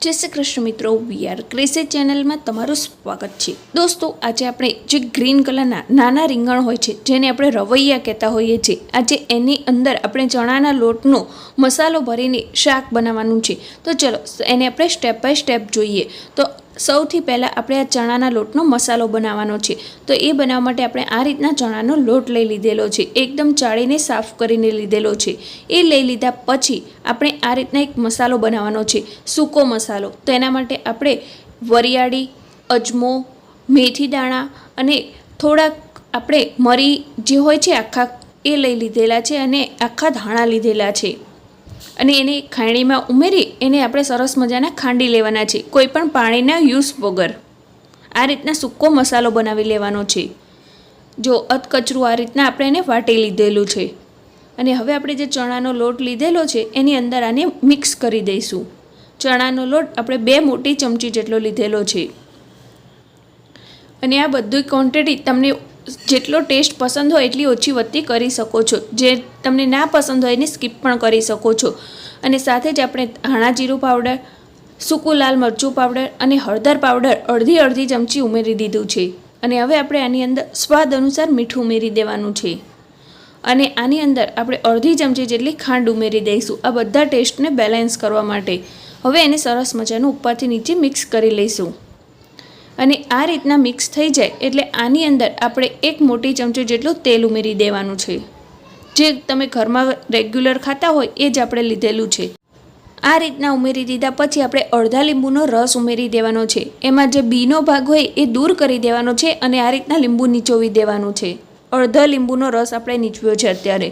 जय श्री कृष्ण मित्रों, VR cracy channel में तमारुं स्वागत है। दोस्तों, आज आपणे जे ग्रीन कलरना नाना રીંગણ હોય છે જેને આપણે રવૈયા કહેતા હોઈએ છીએ, આજે એની અંદર આપણે ચણાના લોટનો મસાલો ભરીને શાક બનાવવાનું છે। તો ચલો એને આપણે સ્ટેપ બાય સ્ટેપ જોઈએ। તો સૌથી પહેલાં આપણે આ ચણાના લોટનો મસાલો બનાવવાનો છે। તો એ બનાવવા માટે આપણે આ રીતના ચણાનો લોટ લઈ લીધેલો છે, એકદમ ચાળીને સાફ કરીને લીધેલો છે। એ લઈ લીધા પછી આપણે આ રીતના એક મસાલો બનાવવાનો છે, સૂકો મસાલો। તો એના માટે આપણે વરિયાળી, અજમો, મેથી દાણા અને થોડાક આપણે મરી જે હોય છે આખા એ લઈ લીધેલા છે અને આખા ધાણા લીધેલા છે અને એને ખાંડીમાં ઉમેરી એને આપણે સરસ મજાના ખાંડી લેવાના છે, કોઈપણ પાણીના યુઝ વગર। આ રીતના સૂકો મસાલો બનાવી લેવાનો છે। જો અધકચરું આ રીતના આપણે એને વાટી લીધેલું છે અને હવે આપણે જે ચણાનો લોટ લીધેલો છે એની અંદર આને મિક્સ કરી દઈશું। ચણાનો લોટ આપણે 2 મોટી ચમચી જેટલો લીધેલો છે અને આ બધી ક્વોન્ટિટી તમને જેટલો ટેસ્ટ પસંદ હોય એટલી ઓછી વધતી કરી શકો છો। જે તમને ના પસંદ હોય એને સ્કીપ પણ કરી શકો છો। અને સાથે જ આપણે ધાણા જીરું પાવડર, સૂકું લાલ મરચું પાવડર અને હળદર પાવડર અડધી ચમચી ઉમેરી દીધું છે અને હવે આપણે આની અંદર સ્વાદ અનુસાર મીઠું ઉમેરી દેવાનું છે અને આની અંદર આપણે અડધી ચમચી જેટલી ખાંડ ઉમેરી દઈશું, આ બધા ટેસ્ટને બેલેન્સ કરવા માટે। હવે એને સરસ મજાનું ઉપરથી નીચે મિક્સ કરી લઈશું અને આ રીતના મિક્સ થઈ જાય એટલે આની અંદર આપણે 1 મોટી ચમચી જેટલું તેલ ઉમેરી દેવાનું છે, જે તમે ઘરમાં રેગ્યુલર ખાતા હોય એ જ આપણે લીધેલું છે। આ રીતના ઉમેરી દીધા પછી આપણે અડધા લીંબુનો રસ ઉમેરી દેવાનો છે, એમાં જે બીનો ભાગ હોય એ દૂર કરી દેવાનો છે અને આ રીતના લીંબુ નીચોવી દેવાનું છે। અડધા લીંબુનો રસ આપણે નીચવ્યો છે અત્યારે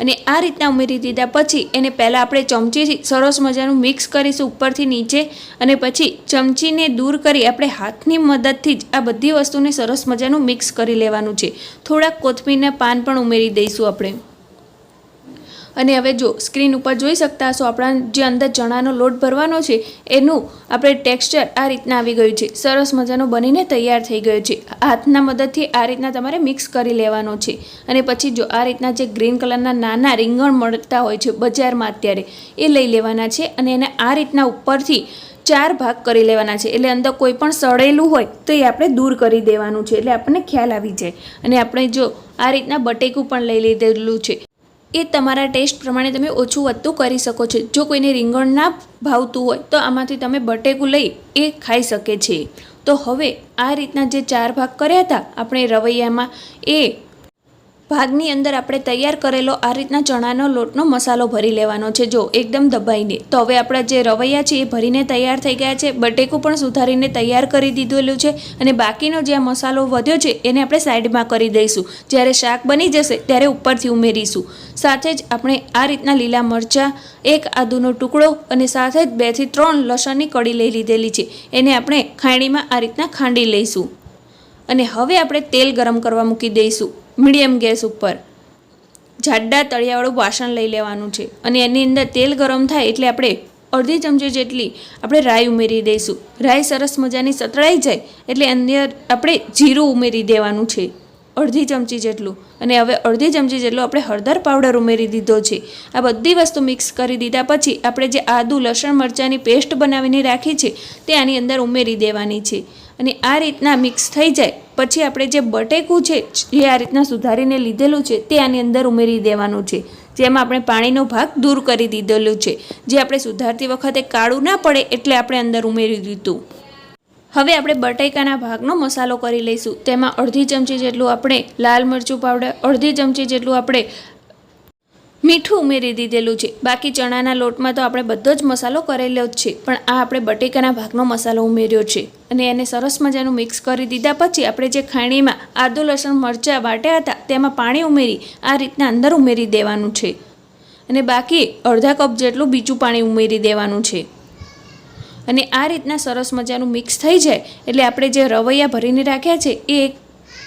અને આ રીતના ઉમેરી દીધા પછી એને પહેલાં આપણે ચમચીથી સરસ મજાનું મિક્સ કરીશું ઉપરથી નીચે અને પછી ચમચીને દૂર કરી આપણે હાથની મદદથી જ આ બધી વસ્તુને સરસ મજાનું મિક્સ કરી લેવાનું છે। થોડાક કોથમીરના પાન પણ ઉમેરી દઈશું આપણે અને હવે જો સ્ક્રીન ઉપર જોઈ શકતા હશો આપણા જે અંદર ચણાનો લોટ ભરવાનો છે એનું આપણે ટેક્સચર આ રીતના આવી ગયું છે, સરસ મજાનું બનીને તૈયાર થઈ ગયું છે। હાથના મદદથી આ રીતના તમારે મિક્સ કરી લેવાનો છે અને પછી જો આ રીતના જે ગ્રીન કલરના નાના રીંગણ મળતા હોય છે બજારમાં અત્યારે એ લઈ લેવાના છે અને એને આ રીતના ઉપરથી 4 ભાગ કરી લેવાના છે, એટલે અંદર કોઈ પણ સડેલું હોય તો એ આપણે દૂર કરી દેવાનું છે, એટલે આપણને ખ્યાલ આવી જાય। અને આપણે જો આ રીતના બટેકું પણ લઈ લીધેલું છે, એ તમારા ટેસ્ટ પ્રમાણે તમે ઓછું વધતું કરી શકો છો। જો કોઈને રીંગણ ના ભાવતું હોય તો આમાંથી તમે બટેકું લઈ એ ખાઈ શકે છે। તો હવે આ રીતના જે 4 ભાગ કર્યા હતા આપણે રવૈયામાં એ ભાગની અંદર આપણે તૈયાર કરેલો આ રીતના ચણાનો લોટનો મસાલો ભરી લેવાનો છે, જો એકદમ દબાઈને। તો હવે આપણા જે રવૈયા છે એ ભરીને તૈયાર થઈ ગયા છે, બટેકું પણ સુધારીને તૈયાર કરી દીધેલું છે અને બાકીનો જે આ મસાલો વધ્યો છે એને આપણે સાઈડમાં કરી દઈશું, જ્યારે શાક બની જશે ત્યારે ઉપરથી ઉમેરીશું। સાથે જ આપણે આ રીતના લીલા મરચાં, 1 આદુનો ટુકડો અને સાથે જ 2 થી 3 લસણની કળી લઈ લીધેલી છે, એને આપણે ખાંડીમાં આ રીતના ખાંડી લઈશું અને હવે આપણે તેલ ગરમ કરવા મૂકી દઈશું મીડિયમ ગેસ ઉપર। જાડા તળિયાવાળું વાસણ લઈ લેવાનું છે અને એની અંદર તેલ ગરમ થાય એટલે આપણે અડધી ચમચી જેટલી આપણે રાઈ ઉમેરી દઈશું। રાઈ સરસ મજાની સતળાઈ જાય એટલે અંદર આપણે જીરું ઉમેરી દેવાનું છે, અડધી ચમચી જેટલું અને હવે અડધી ચમચી જેટલું આપણે હળદર પાવડર ઉમેરી દીધો છે। આ બધી વસ્તુ મિક્સ કરી દીધા પછી આપણે જે આદુ લસણ મરચાંની પેસ્ટ બનાવીને રાખી છે તે આની અંદર ઉમેરી દેવાની છે અને આ રીતના મિક્સ થઈ જાય પછી આપણે જે બટેકું છે જે આ રીતના સુધારીને લીધેલું છે તે આની અંદર ઉમેરી દેવાનું છે, જેમાં આપણે પાણીનો ભાગ દૂર કરી દીધેલું છે, જે આપણે સુધારતી વખતે કાળું ના પડે એટલે આપણે અંદર ઉમેરી દીધું। હવે આપણે બટેકાના ભાગનો મસાલો કરી લઈશું, તેમાં અડધી ચમચી જેટલું આપણે લાલ મરચું પાવડર, અડધી ચમચી જેટલું આપણે મીઠું ઉમેરી દીધેલું છે। બાકી ચણાના લોટમાં તો આપણે બધો જ મસાલો કરેલો જ છે, પણ આ આપણે બટેકાના ભાગનો મસાલો ઉમેર્યો છે અને એને સરસ મજાનું મિક્સ કરી દીધા પછી આપણે જે ખાણીમાં આદુ લસણ મરચાં વાટ્યા હતા તેમાં પાણી ઉમેરી આ રીતના અંદર ઉમેરી દેવાનું છે અને બાકી અડધા કપ જેટલું બીજું પાણી ઉમેરી દેવાનું છે અને આ રીતના સરસ મજાનું મિક્સ થઈ જાય એટલે આપણે જે રવૈયા ભરીને રાખ્યા છે એ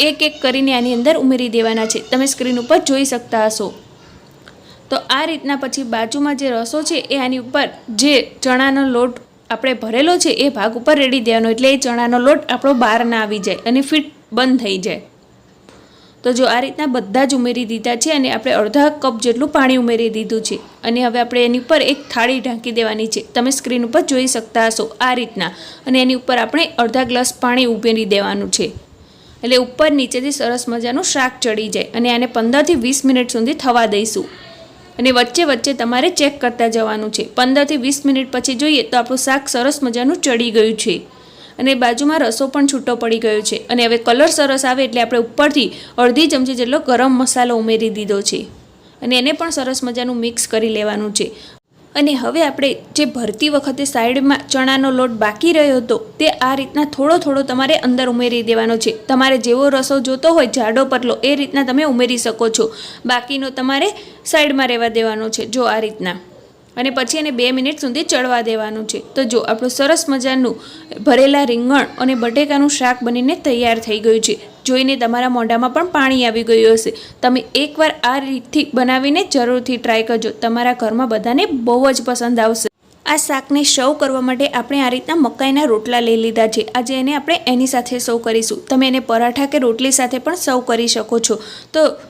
એક કરીને આની અંદર ઉમેરી દેવાના છે, તમે સ્ક્રીન ઉપર જોઈ શકતા હશો। તો આ રીતના પછી બાજુમાં જે રસો છે એ આની ઉપર જે ચણાનો લોટ આપણે ભરેલો છે એ ભાગ ઉપર રેડી દેવાનો, એટલે એ ચણાનો લોટ આપણો બહાર ના આવી જાય અને ફિટ બંધ થઈ જાય। તો જો આ રીતના બધા જ ઉમેરી દીધા છે અને આપણે અડધા કપ જેટલું પાણી ઉમેરી દીધું છે અને હવે આપણે એની ઉપર એક થાળી ઢાંકી દેવાની છે. તમે સ્ક્રીન ઉપર જોઈ શકતા હશો આ રીતના. અને એની ઉપર આપણે અડધા ગ્લાસ પાણી ઉમેરી દેવાનું છે એટલે ઉપર નીચેથી સરસ મજાનું શાક ચડી જાય. અને આને 15થી 20 મિનિટ સુધી થવા દઈશું અને વચ્ચે વચ્ચે તમારે ચેક કરતા જવાનું છે. 15થી 20 મિનિટ પછી જોઈએ તો આપણું શાક સરસ મજાનું ચડી ગયું છે અને બાજુમાં રસો પણ છૂટો પડી ગયો છે. અને હવે કલર સરસ આવે એટલે આપણે ઉપરથી અડધી ચમચી જેટલો ગરમ મસાલો ઉમેરી દીધો છે અને એને પણ સરસ મજાનું મિક્સ કરી લેવાનું છે. અને હવે આપણે જે ભરતી વખતે સાઈડમાં ચણાનો લોટ બાકી રહ્યો હતો તે આ રીતના થોડો થોડો તમારે અંદર ઉમેરી દેવાનો છે. તમારે જેવો રસો જોતો હોય જાડો પતલો એ રીતના તમે ઉમેરી શકો છો. બાકીનો તમારે સાઈડમાં રહેવા દેવાનો છે જો આ રીતના. અને પછી એને 2 મિનિટ સુધી ચડવા દેવાનું છે. તો જો આપણું સરસ મજાનું ભરેલા રીંગણ અને બટેકાનું શાક બનીને તૈયાર થઈ ગયું છે. જોઈને તમારા મોઢામાં પણ પાણી આવી ગયું હશે. તમે એકવાર આ રીતથી બનાવીને જરૂરથી ટ્રાય કરજો. તમારા ઘરમાં બધાને બહુ જ પસંદ આવશે. આ શાકને સર્વ કરવા માટે આપણે આ રીતના મકાઈના રોટલા લઈ લીધા છે. આજે એને આપણે એની સાથે સર્વ કરીશું. તમે એને પરાઠા કે રોટલી સાથે પણ સર્વ કરી શકો છો.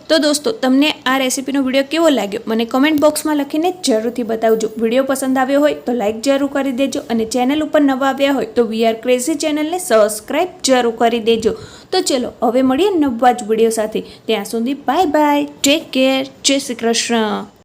તો દોસ્તો તમને આ રેસીપીનો વિડીયો કેવો લાગ્યો મને કમેન્ટ બોક્સમાં લખીને જરૂરથી બતાવજો. વિડીયો પસંદ આવ્યો હોય તો લાઇક જરૂર કરી દેજો અને ચેનલ ઉપર નવા આવ્યા હોય તો વી આર ક્રેઝી ચેનલને સબસ્ક્રાઈબ જરૂર કરી દેજો. તો ચલો હવે મળીએ નવા જ વિડીયો સાથે. ત્યાં સુધી બાય બાય, ટેક કેર, જય શ્રી કૃષ્ણ.